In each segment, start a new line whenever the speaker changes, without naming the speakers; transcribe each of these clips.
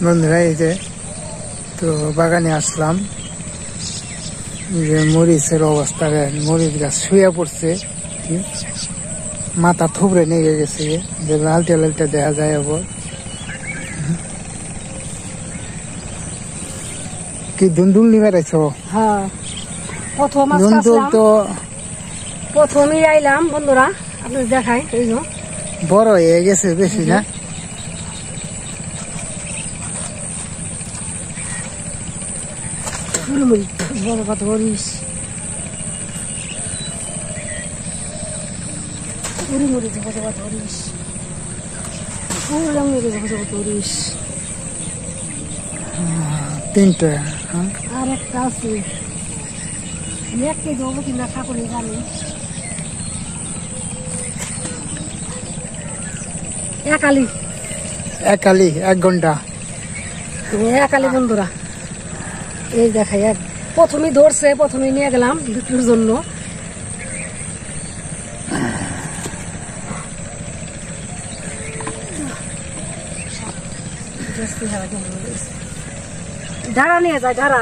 বন্ধুরা এই যে তো বাগানে আসলাম, যে মরিচের অবস্থা, মরিচ গাছ শুয়ে পড়ছে, মাথা থুবড়ে নিয়ে গেছে, যে লালটা লালটা দেখা যায়। আবার কি দুন্দুল নিয়ে বেড়াইছ?
হ্যাঁ, প্রথমেই আইলাম বন্ধুরা, আপনাদের দেখাই। এই যে
বড় হয়ে গেছে বেশি না?
বড় কত মরিচ, উড়ি মরিচ কত কত মরিচ, পুরো মরিচ কত কত মরিচ।
তিনটা
আর একটা আছে, এক কেজি হবো কিনা ঠাকুরে জানি। একালি
একালি 1 ঘন্টা
একালি বন্ধুরা। এই দেখাই, প্রথমেই ধরছে, প্রথমেই নিয়ে গেলাম বিক্রির জন্য। ধারা নিয়ে যায়, ধারা।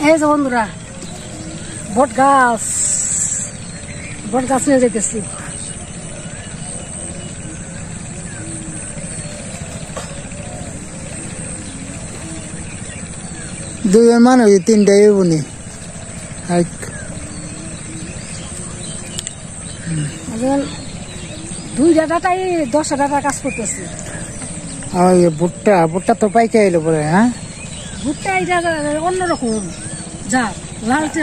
এই যে বন্ধুরা বট গাছ নিয়ে যেতেছি।
দুজন মানুষ, 3টাই বুনি।
দুইটা ডাটাই 10টা ডাটা কাজ করতেছি।
ভুট্টা তো পাইকে এলো পরে। হ্যাঁ,
ভুট্টা এটা অন্যরকম, যা লালটে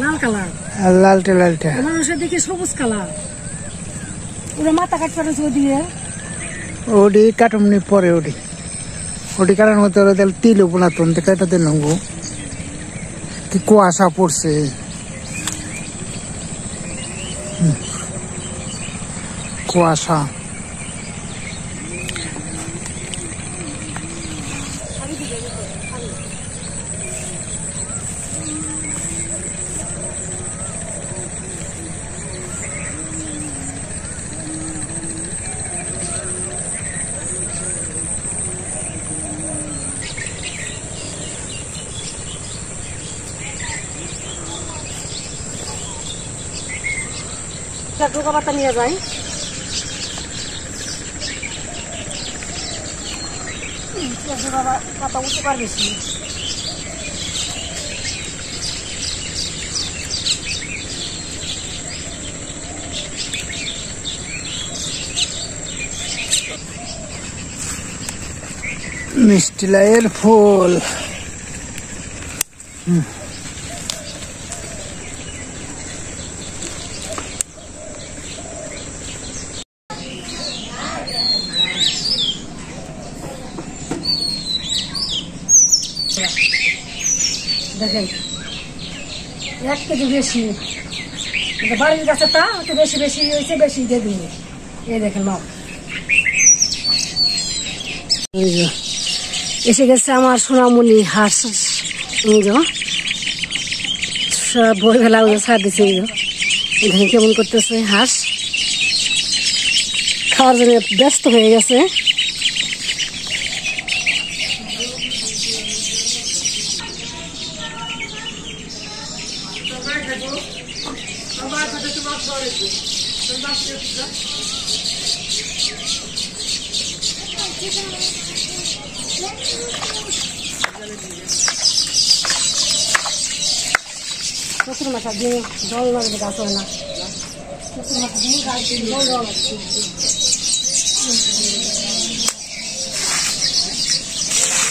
লাল কালার,
লালটে
মানুষের দিকে সবুজ কালার। ওরা মাথা কাটতে পারে দিয়ে
ওডি কাটুমনি পরে ওডি কাটার মধ্যে তিল বোনা তুমি কাটাতে নেবো। কি কুয়াশা পড়ছে, কুয়াশা।
ঢোকা পাতা নিয়ে যায়। পাতা উঠতে পারবে
মিষ্টি লাইয়ের ফুল।
দেখেন 1 কেজি বেশি, বাড়ির কাছে তা একটু বেশি বেশি হয়েছে, বেশি দিয়ে দিন। এই দেখেন মাপ এসে গেছে আমার সোনামণি হাঁস। সব ভোরবেলা ছাড় দিচ্ছে। দেখেন কেমন করতেছে হাঁস, খাওয়ার জন্য ব্যস্ত হয়ে গেছে। প্রচুর মাথা দিয়ে জল মারবে, গাছ হয় না। প্রচুর মাথা দিয়ে গাছ দিয়ে জল দেওয়া লাগছে।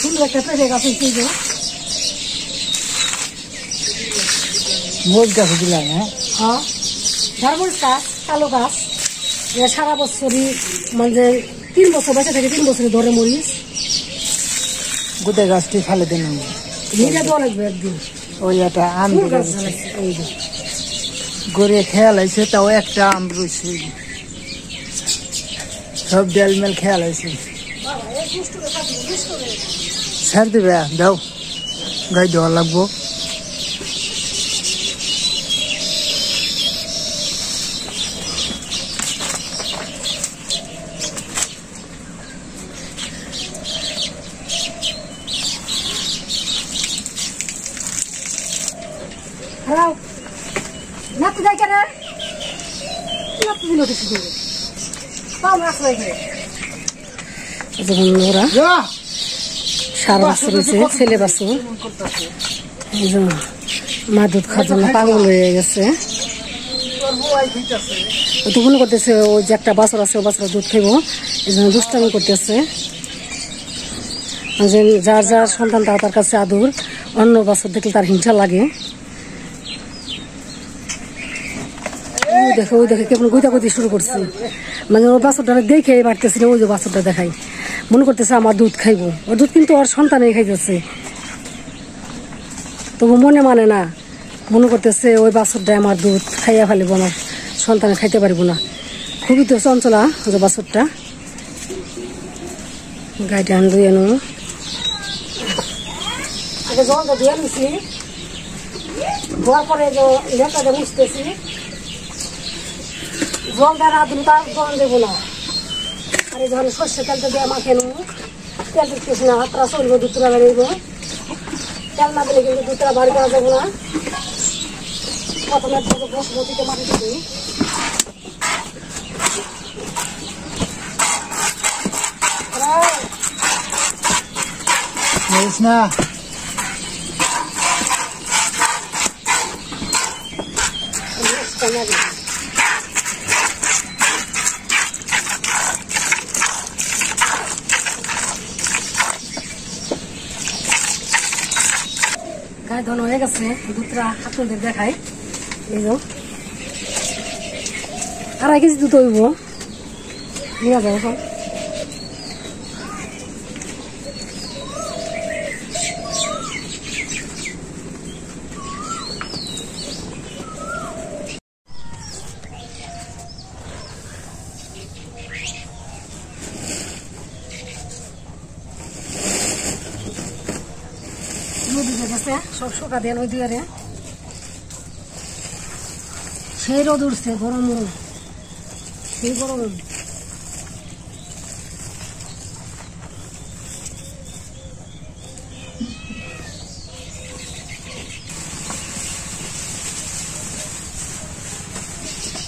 সুন্দর একটা পেঁপে গাছ হয়েছে।
মোট গাছ দিলাম। হ্যাঁ,
ঝাড়মরিচ গাছ কালো গাছ সারা বছরই মানে 3 বছর বেঁচে থাকে, 3 বছরে ধরে মরিচ।
গুদে গাছটি ফেলে দিন,
নিয়ে দেওয়া লাগবে একদিন।
ওই একটা আম
ফুল গাছ জ্বালাইছে, এই যে
গড়ে খেয়াল হয়েছে, তাও একটা আম রয়েছে, সব ডেলমেল খেয়াল হয়েছে। ছাড় দিবে, দাও গাই দেওয়া লাগবো।
হ্যাঁ নাতি দেয় কেন? নাতি দিল কিছু দেবে পাও মাছ লাগে। ওরা সারা বাচ্চা রয়েছে, ছেলে বাচ্চা মা দুধ খাওয়ার জন্য পাগল হয়ে গেছে। তো মনে করতেছে ওই যে একটা বাছর আছে, ও বাছর দুধ খাইব, এই জন্য দুষ্টামি করতেছে। যার যার সন্তান তার কাছে আদর, অন্য বাছর দেখলে তার হিংসা লাগে। দেখো ওই দেখে কেমন গুইতাগুতি শুরু করছে, মানে ওর বাছরটা দেখে বাড়তেছিল, ওই যে বাছরটা দেখাই মনে করতেছে আমার দুধ খাইবো, ওর দুধ কিন্তু ওর সন্তানে খাইতেছে, তবু মনে মানে না, মনে করতেছে ওই বাছরটা আমার দুধ খাইয়া ফেলিব, আমার সন্তানে খাইতে পারবো না। খুবই তো চঞ্চলা ওই যে বাছরটা। গাইটা আন দুই আনো, আগে জলটা দিয়ে নিছি, ধোয়ার পরে লেটাটা মুছতেছি। জল দেওয়ার আধুনিক জল দেবো না, আর এই যখন সর্ষে তেলটা দিয়ে মাখে নেব, তেল দিতেছি না, হাতটা চলবো, দুধটা বেড়েব, তেল না দিলে কিন্তু দুধটা বাড়ি দেওয়া যাবো না। প্রথমে বসবতিতে মাটি দিবি,
না
গায়ে ধন হয়ে গেছে, দুধটা আপনাদের দেখাই। এই যে 2.5 কেজি দুধ হইব, নিয়ে যাও এখন। নদীতে গেছে সব শুকা দেন ওই দুয়ারে, সেই রোদ উঠছে, গরম রোদ, সেই গরম রোদ।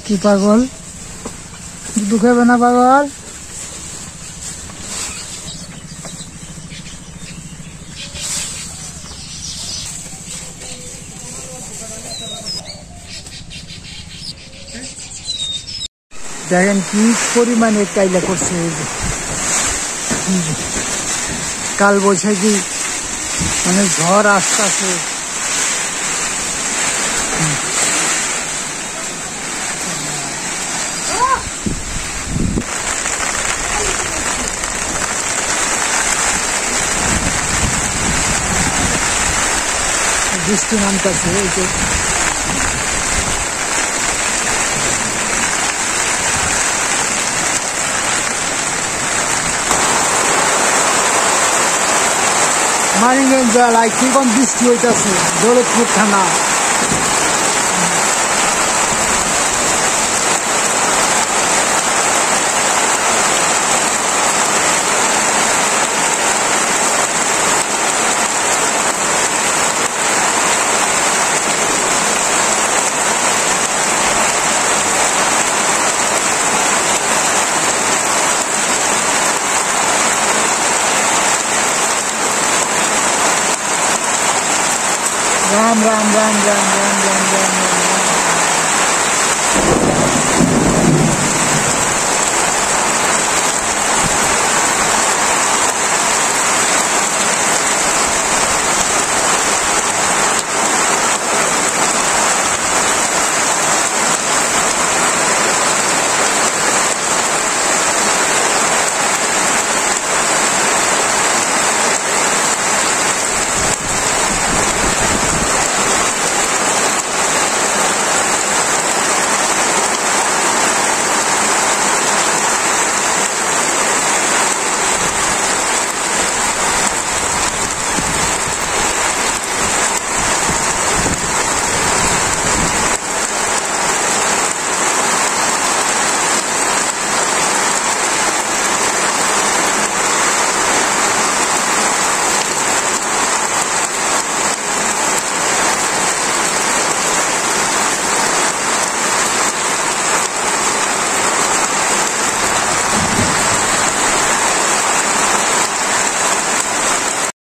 কি পাগল, দুধ খাবে না পাগল? দেখেন কি পরিমাণে কাইলা করছে, কাল বৈশাখী মানে ঝড় আসতেছে। বৃষ্টি নামতেছে, এই যে মানিকগঞ্জ জেলায় কিরকম বৃষ্টি হইতেছে, দৌলতপুর থানা। राम राम राम राम राम राम।